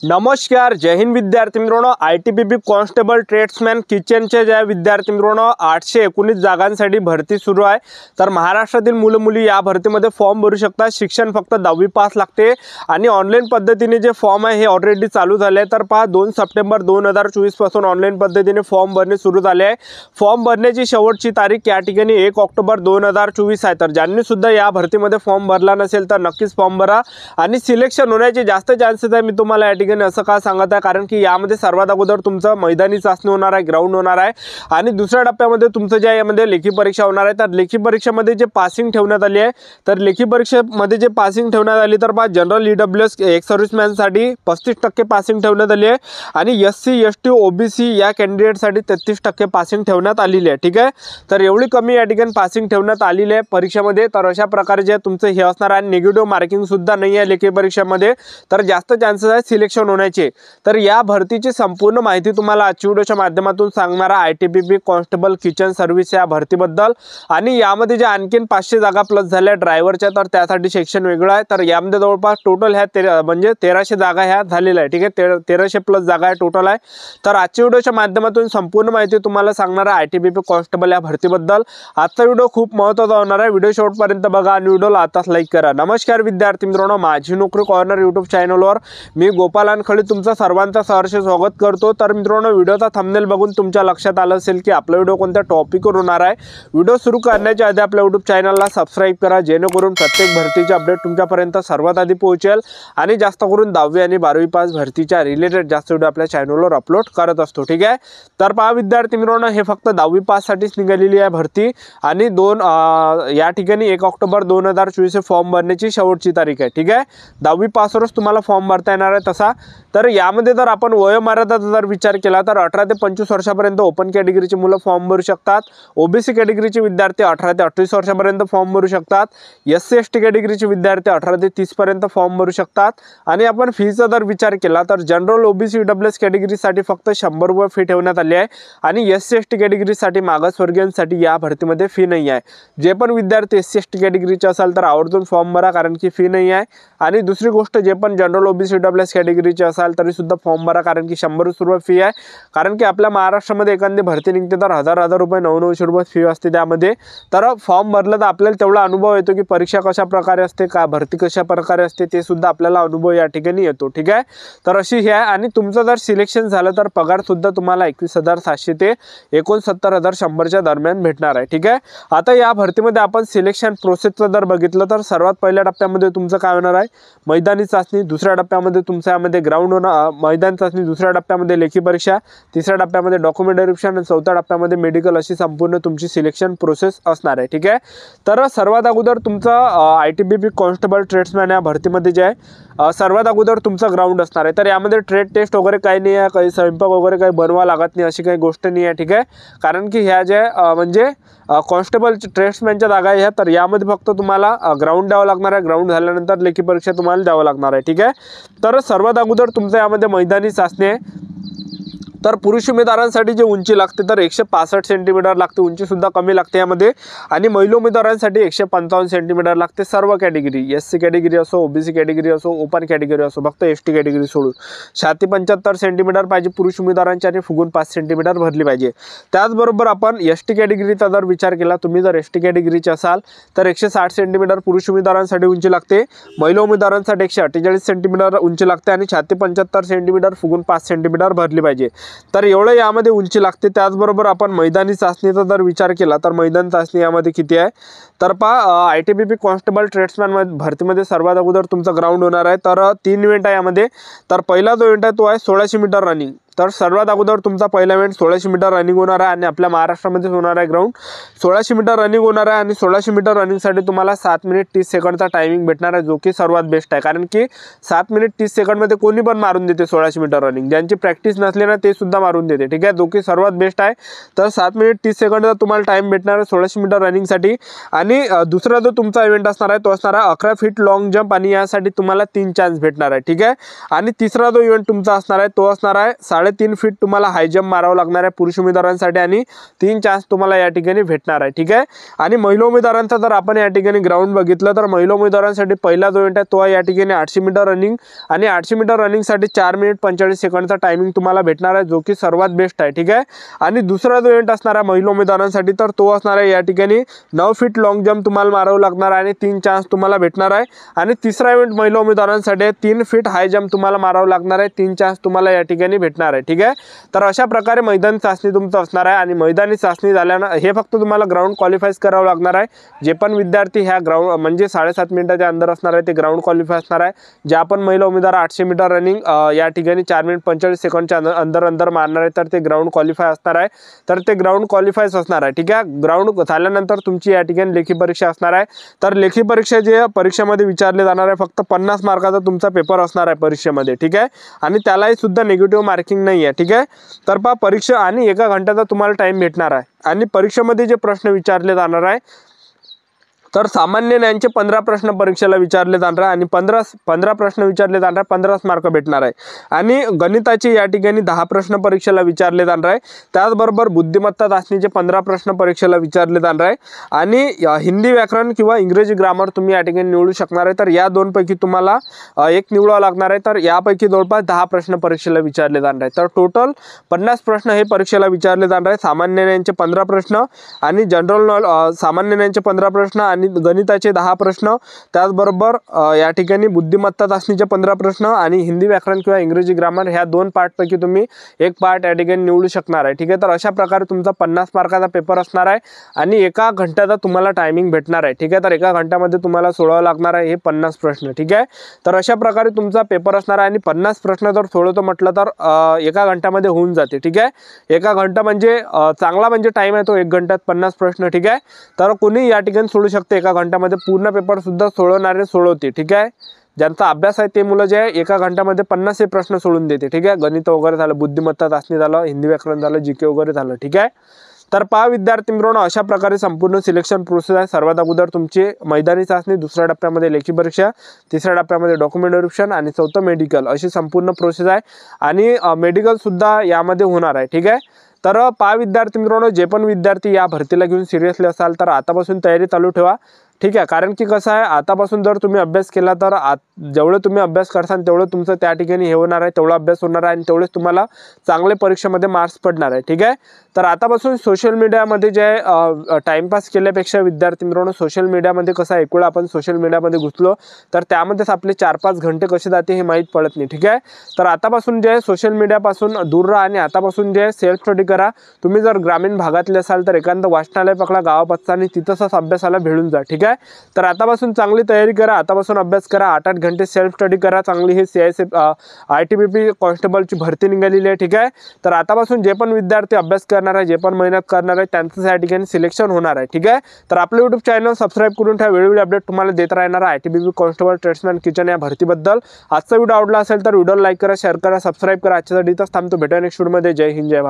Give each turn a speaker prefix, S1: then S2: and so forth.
S1: नमस्कार, जय हिंद विद्यार्थी मित्रांनो। ITBP कॉन्स्टेबल ट्रेड्समॅन किचनचे ज्या विद्यार्थी मित्रांनो 819 जागांसाठी भरती सुरू आहे। तर महाराष्ट्रातील मुलं मुली या भरतीमध्ये फॉर्म भरू शकतात। शिक्षण फक्त 10वी पास लागते आणि ऑनलाईन पद्धतीने जे फॉर्म आहे हे ऑलरेडी चालू झाले आहे। तर पहा 2 सप्टेंबर 2024 पासून ऑनलाईन पद्धतीने फॉर्म भरणे सुरू झाले आहे। फॉर्म भरण्याची शेवटची तारीख या ठिकाणी 1 ऑक्टोबर 2024 आहे। तर ज्यांनी सुद्धा या भरतीमध्ये फॉर्म भरला नसेल तर नक्कीच फॉर्म भरा आणि सिलेक्शन होण्याचे जास्त चान्सेस आहे। मी तुम्हाला या ठिकाणी असं का सांगत आहे, कारण की यामध्ये सर्वात अगोदर तुमचं मैदानी चाचणी होणार आहे, ग्राउंड होणार आहे आणि दुसऱ्या टप्प्यामध्ये तुमचं जे यामध्ये लेखी परीक्षा होणार आहे। तर लेखी परीक्षेमध्ये जे पासिंग ठेवण्यात आली आहे, तर लेखी परीक्षेमध्ये जे पासिंग ठेवण्यात आली तर पहा जनरल EWS एक्स सर्व्हिसमॅनसाठी 35% पासिंग ठेवण्यात आली आहे आणि SC ST OBC या कॅन्डिडेटसाठी 33% पासिंग ठेवण्यात आलेली आहे। ठीक आहे, तर एवढी कमी या ठिकाणी पासिंग ठेवण्यात आलेली आहे परीक्षेमध्ये। तर अशा प्रकारे जे तुमचं हे असणार आहे, निगेटिव्ह मार्किंग सुद्धा नाही आहे लेखी परीक्षेमध्ये, तर जास्त चान्सेस आहे सिलेक्शन होण्याचे। तर या भरतीची संपूर्ण माहिती तुम्हाला आजच्या व्हिडिओच्या माध्यमातून सांगणार आहे ITBP कॉन्स्टेबल किचन सर्व्हिस या भरतीबद्दल। आणि यामध्ये जे आणखीन 500 जागा प्लस झाल्या ड्रायव्हरच्या, तर त्यासाठी सेक्शन वेगळं आहे। तर यामध्ये जवळपास टोटल ह्या म्हणजे 1300 जागा ह्या झालेल्या आहे। ठीक आहे, 1300 प्लस जागा आहे टोटल आहे। तर आजच्या व्हिडिओच्या माध्यमातून संपूर्ण माहिती तुम्हाला सांगणार आहे ITBP कॉन्स्टेबल या भरतीबद्दल। आजचा व्हिडिओ खूप महत्त्वाचा होणार आहे, व्हिडिओ शेवटपर्यंत बघा आणि व्हिडिओला आताच लाईक करा। नमस्कार विद्यार्थी मित्रांनो, माझी नोकरी कॉर्नर यूट्यूब चॅनलवर मी गोपाल अनखळे तुमचं सर्वांचं सहर्ष स्वागत करतो। तर मित्रांनो, व्हिडिओचा थंबनेल बघून तुमच्या लक्षात आलं असेल की आपला व्हिडिओ कोणत्या टॉपिकवर होणार आहे। व्हिडिओ सुरू करण्याच्या आधी आपल्या यूट्यूब चॅनलला सबस्क्राइब करा, जेणेकरून प्रत्येक भरतीचे अपडेट तुमच्यापर्यंत सर्वात आधी पोहोचेल आणि जास्त करून 10वी आणि 12वी पास भरतीच्या रिलेटेड जास्त व्हिडिओ आपल्या चॅनलवर अपलोड करत असतो। ठीक आहे, तर पहा विद्यार्थी मित्रांनो, हे फक्त 10वी पास साठीच निघालेली आहे भरती आणि या ठिकाणी 1 ऑक्टोबर 2024 फॉर्म भरण्याची शेवटची तारीख आहे। ठीक आहे, 10वी पासवरच तुम्हाला फॉर्म भरता येणार आहे तसा। तर यामध्ये जर आपण वयोमर्यादेचा जर विचार केला तर 18 ते 25 वर्षापर्यंत ओपन कॅटेगरीचे मुलं फॉर्म भरू शकतात। OBC कॅटेगरीचे विद्यार्थी 18 ते 28 वर्षापर्यंत फॉर्म भरू शकतात। SC ST कॅटेगरीचे विद्यार्थी 18 ते 30 पर्यंत फॉर्म भरू शकतात। आणि आपण फीचा जर विचार केला तर जनरल OBC EWS कॅटेगरीसाठी फक्त 100 रुपये फी ठेवण्यात आली आहे आणि SC ST कॅटेगरीसाठी मागासवर्गीयांसाठी या भरतीमध्ये फी नाही आहे। जे पण विद्यार्थी SC ST कॅटेगरीचे असाल तर आवर्जून फॉर्म भरा, कारण की फी नाही आहे। आणि दुसरी गोष्ट, जे पण जनरल OBC EWS कॅटेगरीचे असाल तरी सुद्धा फॉर्म भरा, कारण की 100 रुपये फी आहे। कारण की आपल्या महाराष्ट्रामध्ये एखादी भरती निघते तर हजार रुपये 900 रुपये फी असते त्यामध्ये। तर फॉर्म भरलं तर आपल्याला तेवढा अनुभव येतो की परीक्षा कशा प्रकारे असते, का भरती कशा प्रकारे असते, ते सुद्धा आपल्याला अनुभव या ठिकाणी येतो। ठीक आहे, तर अशी ही आहे। आणि तुमचं जर सिलेक्शन झालं तर पगार सुद्धा तुम्हाला 21,700 ते 69,100च्या दरम्यान भेटणार आहे। ठीक आहे, आता या भरतीमध्ये आपण सिलेक्शन प्रोसेसचं जर बघितलं तर सर्वात पहिल्या टप्प्यामध्ये तुमचं काय होणार आहे, मैदानी चाचणी। दुसऱ्या टप्प्यामध्ये तुमच्या यामध्ये ग्राउंड होणार, मैदानी चाचणी। दुसऱ्या टप्प्यामध्ये लेखी परीक्षा, तिसऱ्या टप्प्यामध्ये डॉक्युमेंट व्हेरिफिकेशन आणि चौथ्या टप्प्यामध्ये मेडिकल, अशी संपूर्ण तुमची सिलेक्शन प्रोसेस असणार आहे। ठीक आहे, तर सर्वात अगोदर तुमचं ITBP कॉन्स्टेबल ट्रेड्समॅन या भरतीमध्ये जे आहे सर्वात अगोदर तुमचा ग्राउंड असणार आहे। तर यामध्ये ट्रेड टेस्ट वगैरे काही नाही आहे, काही स्वयंपाक वगैरे काही बनवा लागत नाही, अशी काही गोष्ट नाही आहे। ठीक आहे, कारण की ह्या ज्या म्हणजे कॉन्स्टेबल ट्रेड्समॅनच्या जागा ह्या, तर यामध्ये फक्त तुम्हाला ग्राउंड द्यावं लागणार आहे। ग्राउंड झाल्यानंतर लेखी परीक्षा तुम्हाला द्यावं लागणार आहे। ठीक आहे, तर सर्वात अगोदर तुमच्या यामध्ये मैदानी चाचणी आहे। तर पुरुष उमेदवारांसाठी जे उंची लागते तर 165 सेंटीमीटर लागते, उंची सुद्धा कमी लागते यामध्ये। आणि महिला उमेदवारांसाठी 155 सेंटीमीटर लागते। सर्व कॅटेगरी, SC कॅटेगरी असो, OBC कॅटेगरी असो, ओपन कॅटेगरी असो, फक्त ST कॅटेगरी सोडून। छाती 75 सेंटीमीटर पाहिजे पुरुष उमेदवारांची आणि फुगून 5 सेंटीमीटर भरली पाहिजे। त्याचबरोबर आपण ST कॅटेगरीचा जर विचार केला, तुम्ही जर ST कॅटेगरीचे असाल तर 160 सेंटीमीटर पुरुष उमेदवारांसाठी उंची लागते, महिला उमेदवारांसाठी 148 सेंटीमीटर उंची लागते आणि छाती 75 सेंटीमीटर फुगून 5 सेंटीमीटर भरली पाहिजे। तर एवढं यामध्ये उंची लागते। त्याचबरोबर आपण मैदानी चाचणीचा जर विचार केला तर मैदानी चाचणी यामध्ये किती आहे, तर पहा ITBP कॉन्स्टेबल ट्रेड्समॅन भरतीमध्ये सर्वात अगोदर तुमचा ग्राउंड होणार आहे। तर 3 इव्हेंट आहे यामध्ये। तर पहिला जो इव्हेंट आहे तो आहे 1600 मीटर रनिंग। तर सर्वात अगोदर तुमचा पहिला इव्हेंट 1600 मीटर रनिंग होणार आहे आणि आपल्या महाराष्ट्रामध्ये होणार आहे ग्राउंड। 1600 मीटर रनिंग होणार आहे आणि 1600 मीटर रनिंगसाठी तुम्हाला 7 मिनिट 30 सेकंडचा टायमिंग भेटणार आहे, जो की सर्वात बेस्ट आहे। कारण की 7 मिनिट 30 सेकंडमध्ये कोणी पण मारून देते 1600 मीटर रनिंग, ज्यांची प्रॅक्टिस नसली ना ते सुद्धा मारून देते। ठीक आहे, जो की सर्वात बेस्ट आहे। तर 7 मिनिट 30 सेकंडचा तुम्हाला टाइम भेटणार आहे 1600 मीटर रनिंगसाठी। आणि दुसरा जो तुमचा इव्हेंट असणार आहे तो असणार आहे 11 फीट लॉंग जंप, आणि यासाठी तुम्हाला 3 चान्स भेटणार आहे। ठीक आहे, आणि तिसरा जो इव्हेंट तुमचा असणार आहे तो असणार आहे 3.5 फीट तुम्हाला हाय जंप मारावं लागणार आहे पुरुष उमेदवारांसाठी आणि 3 चान्स तुम्हाला या ठिकाणी भेटणार आहे, ठीक आहे। आणि महिला उमेदवारांचा जर आपण या ठिकाणी ग्राउंड बघितलं तर महिला उमेदवारांसाठी पहिला जो इव्हेंट आहे तो या ठिकाणी 800 मीटर रनिंग आणि 800 मीटर रनिंगसाठी 4 मिनिट 45 सेकंडचा टायमिंग तुम्हाला भेटणार आहे, जो की सर्वात बेस्ट आहे, ठीक आहे। आणि दुसरा जो इव्हेंट असणार आहे महिला उमेदवारांसाठी तर तो असणार आहे या ठिकाणी 9 फीट लॉंग जंप तुम्हाला मारावं लागणार आहे आणि 3 चान्स तुम्हाला भेटणार आहे। आणि तिसरा इव्हेंट महिला उमेदवारांसाठी 3 फीट हाय जंप तुम्हाला मारावं लागणार आहे, 3 चान्स तुम्हाला या ठिकाणी भेटणार आहे, ठीक आहे। तर अशा प्रकारे मैदानी चाचणी तुमचं असणार आहे आणि मैदानी चाचणी झाल्यानं हे फक्त तुम्हाला ग्राउंड क्वालिफाईज करावं लागणार आहे। जे पण विद्यार्थी ह्या ग्राउंड म्हणजे 7.5 मिनिटाच्या अंदर असणार आहे ते ग्राउंड क्वालिफाय असणार आहे। जे आपण महिला उमेदवार 800 मीटर रनिंग या ठिकाणी 4 मिनिट 45 सेकंडच्या अंदर मारणार आहे तर ते ग्राउंड क्वालिफाय असणार आहे, तर ते ग्राउंड क्वालिफायच असणार आहे, ठीक आहे। ग्राउंड झाल्यानंतर तुमची या ठिकाणी लेखी परीक्षा असणार आहे। तर लेखी परीक्षा जे परीक्षेमध्ये विचारले जाणार आहे फक्त 50 मार्काचा तुमचा पेपर असणार आहे परीक्षेमध्ये, ठीक आहे। आणि त्यालाही सुद्धा निगेटिव्ह मार्किंग नाही आहे, ठीक आहे। तर परीक्षा आणि 1 घंट्याचा तुम्हाला टाइम भेटणार आहे आणि परीक्षेमध्ये जे प्रश्न विचारले जाणार आहे तर सामान्य ज्ञानचे 15 प्रश्न परीक्षेला विचारले जाणार आहे आणि 15 प्रश्न विचारले जाणार आहे, 15 मार्क भेटणार आहे। आणि गणिताचे या ठिकाणी 10 प्रश्न परीक्षेला विचारले जाणार आहे। त्याचबरोबर बुद्धिमत्ता चाचणीचे 15 प्रश्न परीक्षेला विचारले जाणार आहे आणि हिंदी व्याकरण किंवा इंग्रजी ग्रामर तुम्ही या ठिकाणी निवडू शकणार आहे। तर या दोनपैकी तुम्हाला एक निवडावं लागणार आहे। तर यापैकी जवळपास 10 प्रश्न परीक्षेला विचारले जाणार आहे। तर टोटल 50 प्रश्न हे परीक्षेला विचारले जाणार आहे। सामान्य ज्ञानचे 15 प्रश्न आणि जनरल नॉलेज सामान्य ज्ञानचे 15 प्रश्न आणि गणिताचे 10 प्रश्न, त्याचबरोबर या ठिकाणी बुद्धिमत्ता चाचणीचे 15 प्रश्न आणि हिंदी व्याकरण किंवा इंग्रजी ग्रामर ह्या 2 पार्टपैकी तुम्ही एक पार्ट या ठिकाणी निवडू शकणार आहे, ठीक आहे। तर अशा प्रकारे तुमचा 50 मार्काचा पेपर असणार आहे आणि 1 घंट्याचा तुम्हाला टायमिंग भेटणार आहे, ठीक आहे। तर 1 घंट्यामध्ये तुम्हाला सोडवावं लागणार आहे हे 50 प्रश्न, ठीक आहे। तर अशा प्रकारे तुमचा पेपर असणार आहे आणि 50 प्रश्न जर सोडवतो म्हटलं तर 1 घंट्यामध्ये होऊन जाते, ठीक आहे। 1 घंटा म्हणजे चांगला म्हणजे टाइम आहे तो 1 घंट्यात 50 प्रश्न, ठीक आहे। तर कोणी या ठिकाणी सोडू शकते 1 घंट्यामध्ये पूर्ण पेपर सुद्धा सोडवणारे सोडवते, ठीक आहे। ज्यांचा अभ्यास आहे ते मुलं जे आहे 1 घंट्यामध्ये 50 प्रश्न सोडून देते, ठीक आहे। गणित वगैरे झालं, बुद्धिमत्ता चाचणी झालं, हिंदी व्याकरण झालं, जीके वगैरे झालं, ठीक आहे। तर विद्यार्थी मित्रांनो अशा प्रकारे संपूर्ण सिलेक्शन प्रोसेस आहे। सर्वात अगोदर तुमची मैदानी चाचणी, दुसऱ्या टप्प्यामध्ये लेखी परीक्षा, तिसऱ्या टप्प्यामध्ये डॉक्युमेंट व्हेरिफिकेशन आणि चौथं मेडिकल अशी संपूर्ण प्रोसेस आहे आणि मेडिकल सुद्धा यामध्ये होणार आहे, ठीक आहे। तर विद्यार्थी मित्रांनो जे पण विद्यार्थी या भरतीला घेऊन सिरियसली असाल तर आतापासून तयारी चालू ठेवा, ठीक आहे। कारण की कसं आहे आतापासून जर तुम्ही अभ्यास केला तर जेवढं तुम्ही अभ्यास करसाल तेवढं तुमचं त्या ठिकाणी हे होणार आहे, तेवढा अभ्यास होणार आहे आणि तेवढेच तुम्हाला चांगले परीक्षेमध्ये मार्क्स पडणार आहे, ठीक आहे। तर आतापासून सोशल मीडियामध्ये जे टाइमपास केल्यापेक्षा विद्यार्थी मित्रांनो सोशल मीडियामध्ये कसं आहे एकवेळ आपण सोशल मीडियामध्ये घुसलो तर त्यामध्येच आपले 4-5 घंटे कसे जाते हे माहीत पडत नाही, ठीक आहे। तर आतापासून जे सोशल मीडियापासून दूर राहा आणि आतापासून जे सेल्फ स्टडी करा। तुम्ही जर ग्रामीण भागातले असाल तर एखादं वाचनालय पकडा गावापासचा आणि तिथंच अभ्यासाला भेटून जा, ठीक आहे। तर आतापासून चांगली तयारी करा, आतापासून अभ्यास करा, 8-8 घंटे सेल्फ स्टडी करा, चांगली ही CISF ITBP कॉन्स्टेबलची भरती निघालेली आहे, ठीक आहे। तर आतापासून जे पण विद्यार्थी अभ्यास करणार आहे, जे पण मेहनत करणार आहे त्यांचं या ठिकाणी सिलेक्शन होणार आहे, ठीक आहे। तर आपलं YouTube चॅनल सबस्क्राईब करून ठेवा, वेळोवेळी अपडेट तुम्हाला देत राहणार आहे ITBP कॉन्स्टेबल ट्रेड्समॅन किचन या भरतीबद्दल। आजचा व्हिडिओ आवडला असेल तर व्हिडिओला लाईक करा, शेअर करा, सबस्क्राईब करा। आजच्यासाठी इथंच थांबतो, भेटूया नेक्स्ट व्हिडिओमध्ये। जय हिंद, जय भारत।